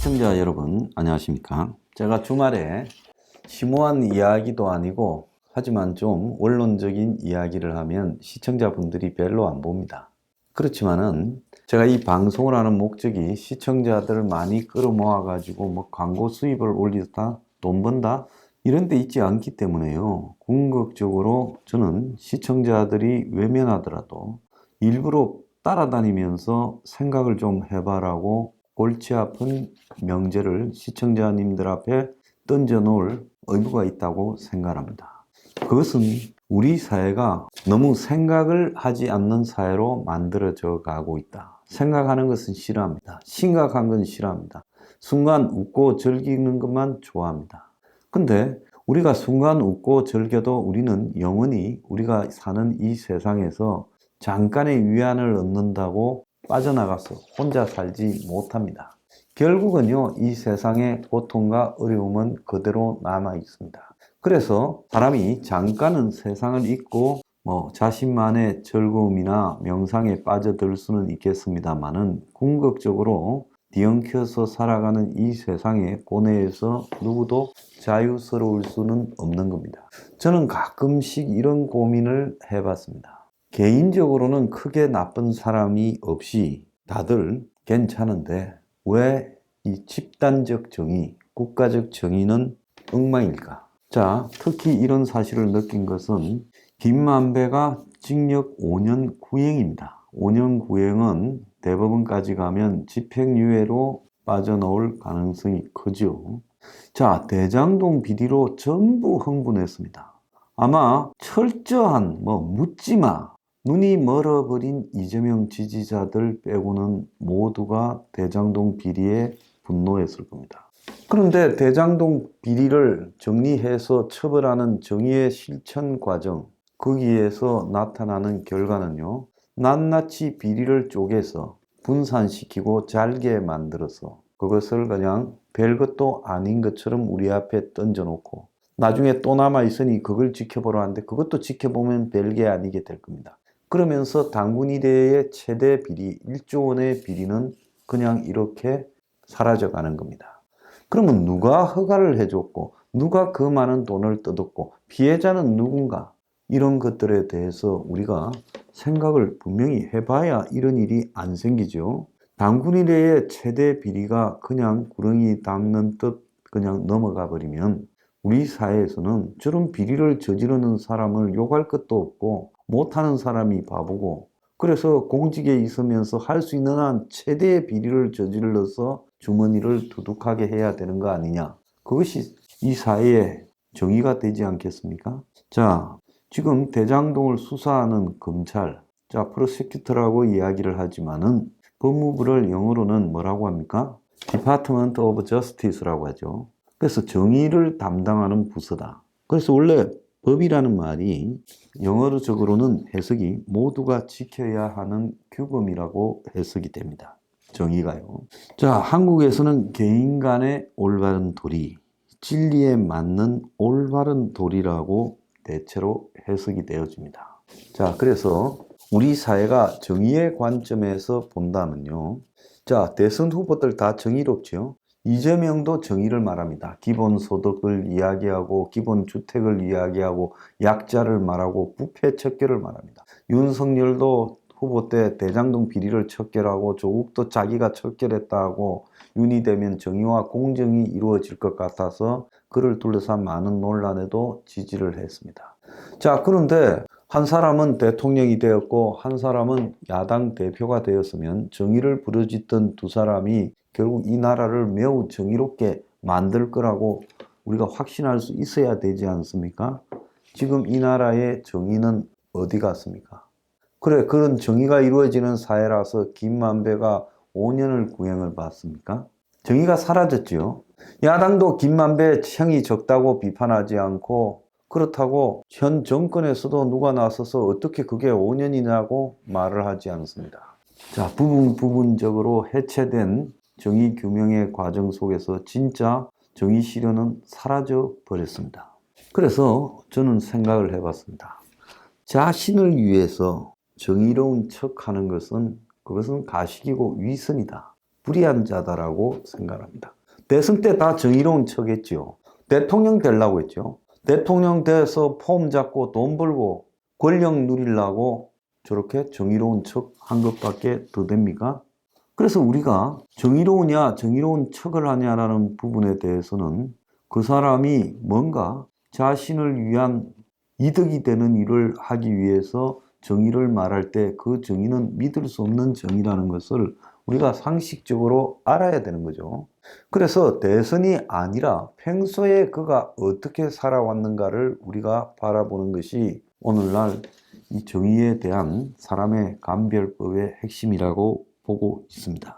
시청자 여러분 안녕하십니까. 제가 주말에 심오한 이야기도 아니고 하지만 좀 원론적인 이야기를 하면 시청자분들이 별로 안 봅니다. 그렇지만은 제가 이 방송을 하는 목적이 시청자들을 많이 끌어모아 가지고 뭐 광고 수입을 올리다 돈 번다 이런 데 있지 않기 때문에요. 궁극적으로 저는 시청자들이 외면하더라도 일부러 따라다니면서 생각을 좀 해봐라고 골치 아픈 명제를 시청자님들 앞에 던져놓을 의무가 있다고 생각합니다. 그것은 우리 사회가 너무 생각을 하지 않는 사회로 만들어져 가고 있다. 생각하는 것은 싫어합니다. 심각한 건 싫어합니다. 순간 웃고 즐기는 것만 좋아합니다. 근데 우리가 순간 웃고 즐겨도 우리는 영원히 우리가 사는 이 세상에서 잠깐의 위안을 얻는다고 빠져나가서 혼자 살지 못합니다. 결국은요, 이 세상의 고통과 어려움은 그대로 남아 있습니다. 그래서 사람이 잠깐은 세상을 잊고 자신만의 즐거움이나 명상에 빠져들 수는 있겠습니다만은 궁극적으로 뒤엉켜서 살아가는 이 세상의 고뇌에서 누구도 자유스러울 수는 없는 겁니다. 저는 가끔씩 이런 고민을 해봤습니다. 개인적으로는 크게 나쁜 사람이 없이 다들 괜찮은데 왜 이 집단적 정의, 국가적 정의는 엉망일까? 자, 특히 이런 사실을 느낀 것은 김만배가 징역 5년 구형입니다. 5년 구형은 대법원까지 가면 집행유예로 빠져나올 가능성이 크죠. 자, 대장동 비리로 전부 흥분했습니다. 아마 철저한 묻지마 눈이 멀어버린 이재명 지지자들 빼고는 모두가 대장동 비리에 분노했을 겁니다. 그런데 대장동 비리를 정리해서 처벌하는 정의의 실천 과정, 거기에서 나타나는 결과는요, 낱낱이 비리를 쪼개서 분산시키고 잘게 만들어서 그것을 그냥 별것도 아닌 것처럼 우리 앞에 던져놓고 나중에 또 남아있으니 그걸 지켜보라 하는데 그것도 지켜보면 별게 아니게 될 겁니다. 그러면서 당군 이래의 최대 비리, 1조 원의 비리는 그냥 이렇게 사라져가는 겁니다. 그러면 누가 허가를 해줬고 누가 그 많은 돈을 뜯었고 피해자는 누군가? 이런 것들에 대해서 우리가 생각을 분명히 해봐야 이런 일이 안 생기죠. 당군 이래의 최대 비리가 그냥 구렁이 닦는 듯 그냥 넘어가 버리면 우리 사회에서는 저런 비리를 저지르는 사람을 욕할 것도 없고 못하는 사람이 바보고 그래서 공직에 있으면서 할 수 있는 한 최대의 비리를 저질러서 주머니를 두둑하게 해야 되는 거 아니냐. 그것이 이 사회의 정의가 되지 않겠습니까? 자, 지금 대장동을 수사하는 검찰, 자, 프로세큐터라고 이야기를 하지만은 법무부를 영어로는 뭐라고 합니까? Department of Justice라고 하죠. 그래서 정의를 담당하는 부서다. 그래서 원래 법이라는 말이 영어적으로는 해석이 모두가 지켜야 하는 규범이라고 해석이 됩니다. 정의가요. 자, 한국에서는 개인 간의 올바른 도리, 진리에 맞는 올바른 도리라고 대체로 해석이 되어집니다. 자, 그래서 우리 사회가 정의의 관점에서 본다면요. 자, 대선 후보들 다 정의롭죠. 이재명도 정의를 말합니다. 기본소득을 이야기하고 기본주택을 이야기하고 약자를 말하고 부패척결을 말합니다. 윤석열도 후보 때 대장동 비리를 척결하고 조국도 자기가 척결했다고 윤이 되면 정의와 공정이 이루어질 것 같아서 그를 둘러싼 많은 논란에도 지지를 했습니다. 자, 그런데 한 사람은 대통령이 되었고 한 사람은 야당 대표가 되었으면 정의를 부르짖던 두 사람이 결국 이 나라를 매우 정의롭게 만들 거라고 우리가 확신할 수 있어야 되지 않습니까? 지금 이 나라의 정의는 어디 갔습니까? 그래, 그런 정의가 이루어지는 사회라서 김만배가 5년을 구형을 받습니까? 정의가 사라졌죠. 야당도 김만배 형이 적다고 비판하지 않고 그렇다고 현 정권에서도 누가 나서서 어떻게 그게 5년이냐고 말을 하지 않습니다. 자, 부분적으로 해체된 정의 규명의 과정 속에서 진짜 정의 실현은 사라져 버렸습니다. 그래서 저는 생각을 해봤습니다. 자신을 위해서 정의로운 척 하는 것은 그것은 가식이고 위선이다. 불의한 자다라고 생각합니다. 대선 때 다 정의로운 척했지요. 대통령 되려고 했죠. 대통령 돼서 폼 잡고 돈 벌고 권력 누리려고 저렇게 정의로운 척 한 것밖에 더 됩니까? 그래서 우리가 정의로우냐 정의로운 척을 하냐라는 부분에 대해서는 그 사람이 뭔가 자신을 위한 이득이 되는 일을 하기 위해서 정의를 말할 때 그 정의는 믿을 수 없는 정의라는 것을 우리가 상식적으로 알아야 되는 거죠. 그래서 대선이 아니라 평소에 그가 어떻게 살아왔는가를 우리가 바라보는 것이 오늘날 이 정의에 대한 사람의 감별법의 핵심이라고 보고 있습니다.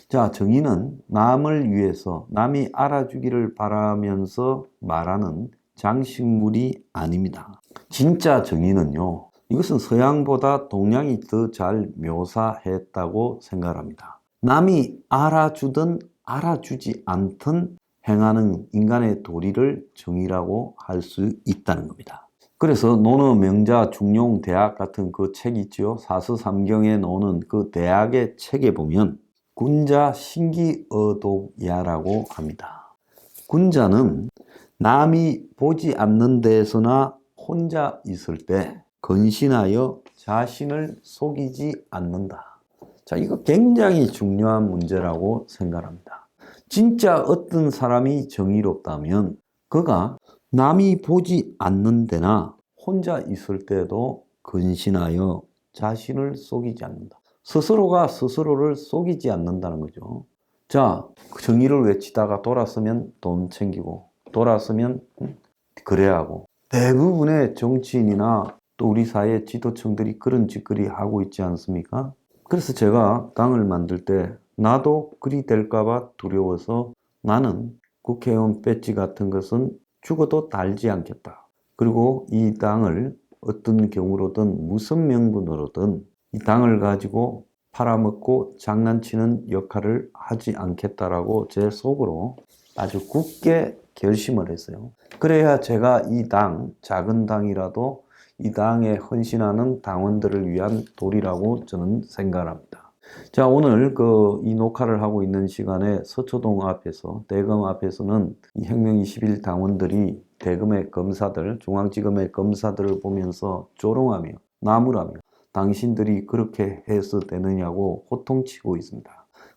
자, 정의는 남을 위해서 남이 알아주기를 바라면서 말하는 장식물이 아닙니다. 진짜 정의는요, 이것은 서양보다 동양이 더 잘 묘사했다고 생각합니다. 남이 알아주든 알아주지 않든 행하는 인간의 도리를 정의라고 할 수 있다는 겁니다. 그래서 논어 명자 중용 대학 같은 그 책 있죠. 사서삼경에 나오는 그 대학의 책에 보면 군자 신기어독야라고 합니다. 군자는 남이 보지 않는 데에서나 혼자 있을 때 근신하여 자신을 속이지 않는다. 자, 이거 굉장히 중요한 문제라고 생각합니다. 진짜 어떤 사람이 정의롭다면 그가 남이 보지 않는 데나 혼자 있을 때도 근신하여 자신을 속이지 않는다. 스스로가 스스로를 속이지 않는다는 거죠. 자, 정의를 외치다가 돌아서면 돈 챙기고 돌아서면 거래하고 대부분의 정치인이나 또 우리 사회 지도층들이 그런 짓거리 하고 있지 않습니까? 그래서 제가 당을 만들 때 나도 그리 될까봐 두려워서 나는 국회의원 배지 같은 것은 죽어도 달지 않겠다. 그리고 이 당을 어떤 경우로든 무슨 명분으로든 이 당을 가지고 팔아먹고 장난치는 역할을 하지 않겠다라고 제 속으로 아주 굳게 결심을 했어요. 그래야 제가 이 당, 작은 당이라도 이 당에 헌신하는 당원들을 위한 도리라고 저는 생각합니다. 자, 오늘 이 녹화를 하고 있는 시간에 서초동 앞에서, 대검 앞에서는 이 혁명 21 당원들이 대검의 검사들, 중앙지검의 검사들을 보면서 조롱하며 나무라며 당신들이 그렇게 해서 되느냐고 호통치고 있습니다.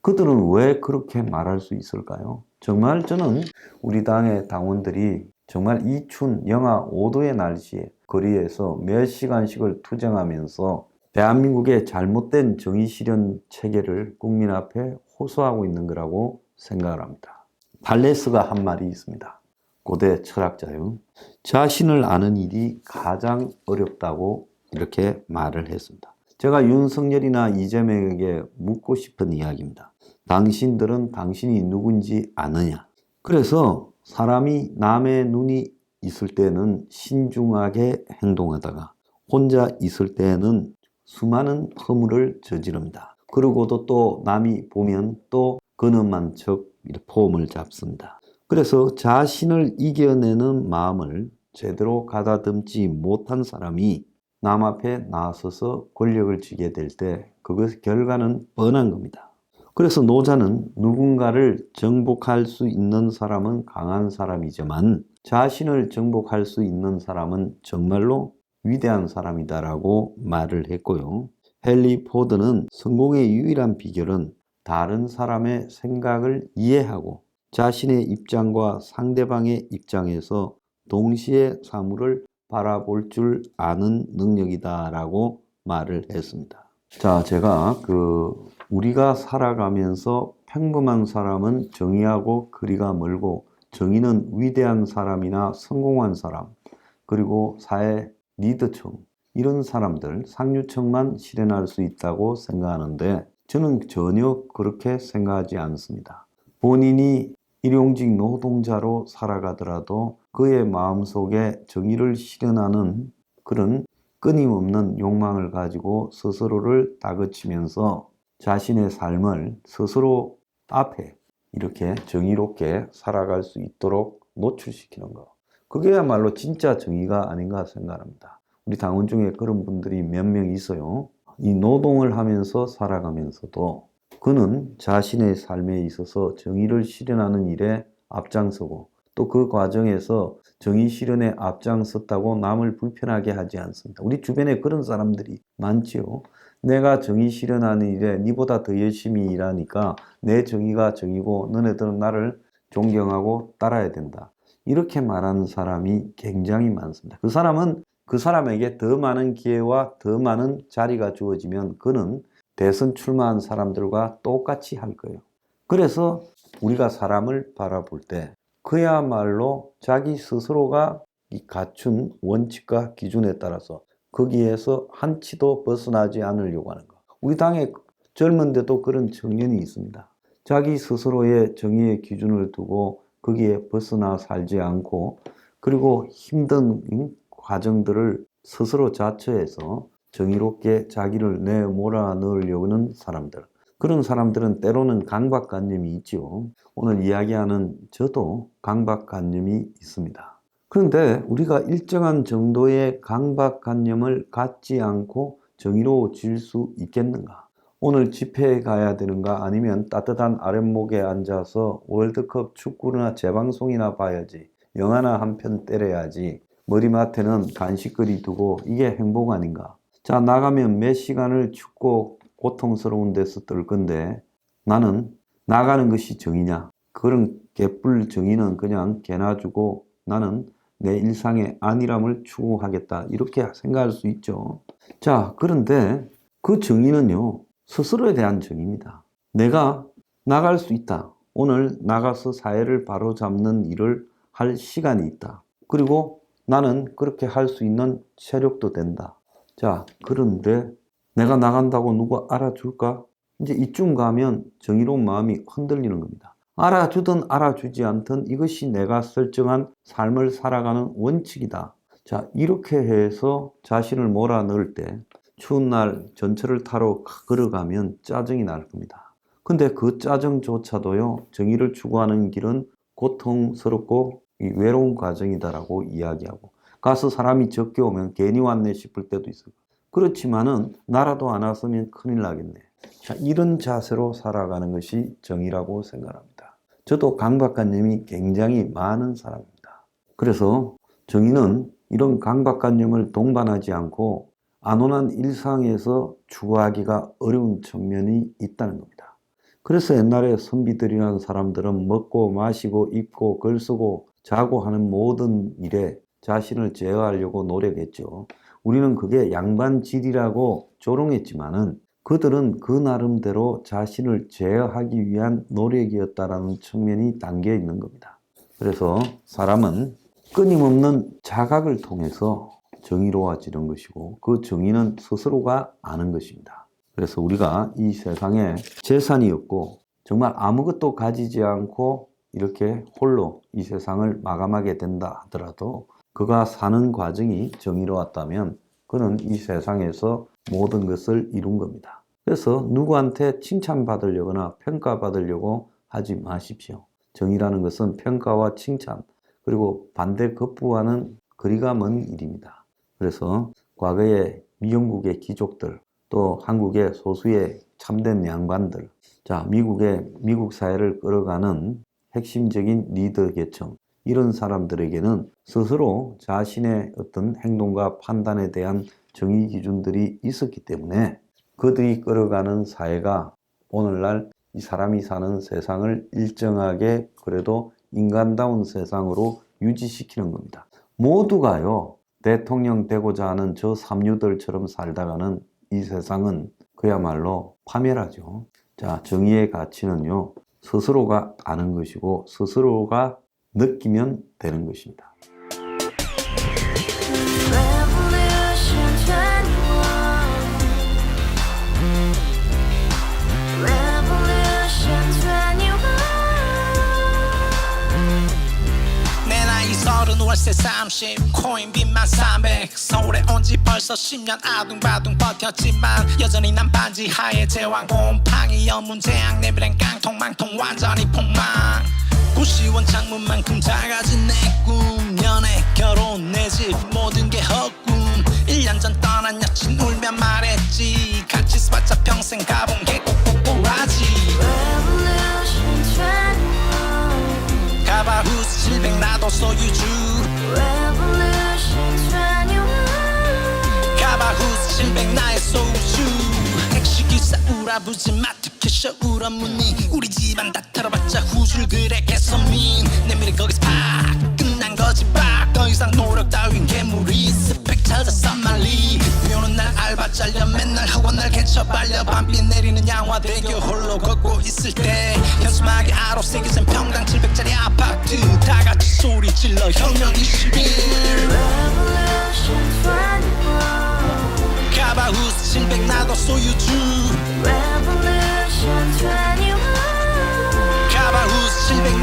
그들은 왜 그렇게 말할 수 있을까요? 정말 저는 우리 당의 당원들이 정말 이 추운 영하 5도의 날씨에 거리에서 몇 시간씩을 투쟁하면서 대한민국의 잘못된 정의 실현 체계를 국민 앞에 호소하고 있는 거라고 생각을 합니다. 팔레스가 한 말이 있습니다. 고대 철학자요. 자신을 아는 일이 가장 어렵다고 이렇게 말을 했습니다. 제가 윤석열이나 이재명에게 묻고 싶은 이야기입니다. 당신들은 당신이 누군지 아느냐? 그래서 사람이 남의 눈이 있을 때는 신중하게 행동하다가 혼자 있을 때는 수많은 허물을 저지릅니다. 그러고도 또 남이 보면 또 근엄한 척 폼을 잡습니다. 그래서 자신을 이겨내는 마음을 제대로 가다듬지 못한 사람이 남 앞에 나서서 권력을 쥐게 될 때 그것의 결과는 뻔한 겁니다. 그래서 노자는 누군가를 정복할 수 있는 사람은 강한 사람이지만 자신을 정복할 수 있는 사람은 정말로 위대한 사람이다라고 말을 했고요. 헨리 포드는 성공의 유일한 비결은 다른 사람의 생각을 이해하고 자신의 입장과 상대방의 입장에서 동시에 사물을 바라볼 줄 아는 능력이다라고 말을 했습니다. 자, 제가 우리가 살아가면서 평범한 사람은 정의하고 거리가 멀고 정의는 위대한 사람이나 성공한 사람 그리고 사회 리더층 이런 사람들 상류층만 실현할 수 있다고 생각하는데 저는 전혀 그렇게 생각하지 않습니다. 본인이 일용직 노동자로 살아가더라도 그의 마음속에 정의를 실현하는 그런 끊임없는 욕망을 가지고 스스로를 다그치면서 자신의 삶을 스스로 앞에 이렇게 정의롭게 살아갈 수 있도록 노출시키는 것. 그게야말로 진짜 정의가 아닌가 생각합니다. 우리 당원 중에 그런 분들이 몇 명 있어요. 이 노동을 하면서 살아가면서도 그는 자신의 삶에 있어서 정의를 실현하는 일에 앞장서고 또 그 과정에서 정의 실현에 앞장섰다고 남을 불편하게 하지 않습니다. 우리 주변에 그런 사람들이 많지요. 내가 정의 실현하는 일에 니보다 더 열심히 일하니까 내 정의가 정의고 너네들은 나를 존경하고 따라야 된다. 이렇게 말하는 사람이 굉장히 많습니다. 그 사람은 그 사람에게 더 많은 기회와 더 많은 자리가 주어지면 그는 대선 출마한 사람들과 똑같이 할 거예요. 그래서 우리가 사람을 바라볼 때 그야말로 자기 스스로가 갖춘 원칙과 기준에 따라서 거기에서 한치도 벗어나지 않으려고 하는 거. 우리 당에 젊은데도 그런 청년이 있습니다. 자기 스스로의 정의의 기준을 두고 거기에 벗어나 살지 않고 그리고 힘든 과정들을 스스로 자처해서 정의롭게 자기를 내몰아 넣으려고 하는 사람들. 그런 사람들은 때로는 강박관념이 있죠. 오늘 이야기하는 저도 강박관념이 있습니다. 그런데 우리가 일정한 정도의 강박관념을 갖지 않고 정의로워질 수 있겠는가? 오늘 집회에 가야 되는가? 아니면 따뜻한 아랫목에 앉아서 월드컵 축구나 재방송이나 봐야지. 영화나 한 편 때려야지. 머리맡에는 간식거리 두고 이게 행복 아닌가? 자, 나가면 몇 시간을 춥고 고통스러운 데서 뜰 건데 나는 나가는 것이 정의냐? 그런 개뿔 정의는 그냥 개나 주고 나는 내 일상의 안일함을 추구하겠다. 이렇게 생각할 수 있죠. 자, 그런데 그 정의는요. 스스로에 대한 정의입니다. 내가 나갈 수 있다. 오늘 나가서 사회를 바로잡는 일을 할 시간이 있다. 그리고 나는 그렇게 할 수 있는 체력도 된다. 자, 그런데 내가 나간다고 누가 알아줄까? 이제 이쯤 가면 정의로운 마음이 흔들리는 겁니다. 알아주든 알아주지 않든 이것이 내가 설정한 삶을 살아가는 원칙이다. 자, 이렇게 해서 자신을 몰아넣을 때 추운 날 전철을 타러 걸어가면 짜증이 날 겁니다. 근데 그 짜증조차도요, 정의를 추구하는 길은 고통스럽고 외로운 과정이다라고 이야기하고 가서 사람이 적게 오면 괜히 왔네 싶을 때도 있어요. 그렇지만은 나라도 안 왔으면 큰일 나겠네. 자, 이런 자세로 살아가는 것이 정의라고 생각합니다. 저도 강박관념이 굉장히 많은 사람입니다. 그래서 정의는 이런 강박관념을 동반하지 않고 안온한 일상에서 추구하기가 어려운 측면이 있다는 겁니다. 그래서 옛날에 선비들이라는 사람들은 먹고 마시고 입고 글 쓰고 자고 하는 모든 일에 자신을 제어하려고 노력했죠. 우리는 그게 양반질이라고 조롱했지만은 그들은 그 나름대로 자신을 제어하기 위한 노력이었다라는 측면이 담겨 있는 겁니다. 그래서 사람은 끊임없는 자각을 통해서 정의로워지는 것이고 그 정의는 스스로가 아는 것입니다. 그래서 우리가 이 세상에 재산이 없고 정말 아무것도 가지지 않고 이렇게 홀로 이 세상을 마감하게 된다 하더라도 그가 사는 과정이 정의로웠다면 그는 이 세상에서 모든 것을 이룬 겁니다. 그래서 누구한테 칭찬받으려거나 평가받으려고 하지 마십시오. 정의라는 것은 평가와 칭찬 그리고 반대급부와는 거리가 먼 일입니다. 그래서 과거에 미영국의 귀족들 또 한국의 소수의 참된 양반들 자 미국 사회를 끌어가는 핵심적인 리더 계층 이런 사람들에게는 스스로 자신의 어떤 행동과 판단에 대한 정의 기준들이 있었기 때문에 그들이 끌어가는 사회가 오늘날 이 사람이 사는 세상을 일정하게 그래도 인간다운 세상으로 유지시키는 겁니다. 모두가요 대통령 되고자 하는 저 삼류들처럼 살다가는 이 세상은 그야말로 파멸하죠. 자, 정의의 가치는요 스스로가 아는 것이고 스스로가 느끼면 되는 것입니다. 월세 30 코인빚만 300 서울에 온 지 벌써 10년 아둥바둥 버텼지만 여전히 난 반지 하에 제왕 곰팡이 연문제약 내비랑 깡통망통 완전히 폭망 90원 창문만큼 작아진 내 꿈 연애 결혼 내 집 모든 게 헛꿈 1년 전 떠난 여친 울며 말했지 같이 살자 평생 가본 게 꼭꼭꼭하지 소유주 Revolution 21 가바후스 700 나의 소주 택시기사 우라부지 마트캐셔 울어무니 우리 집안 다 털어봤자 후줄 그래 개선민 내 미래 거기서 팍 끝난 거지 팍더 이상 노력 따윈 괴물이 스펙 찾아서 말리 비오는 날 알바 잘려 맨날 학원 날 개쳐 발려 밤비 내리는 양화대교 홀로 걷고 있을 때 현수막에 아로 새겨진 평당 700짜리 아파트 다 같이 소리 질러 혁명 21 Revolution 21 가바후스 700 나도 소유주 Revolution 21 가바후스 700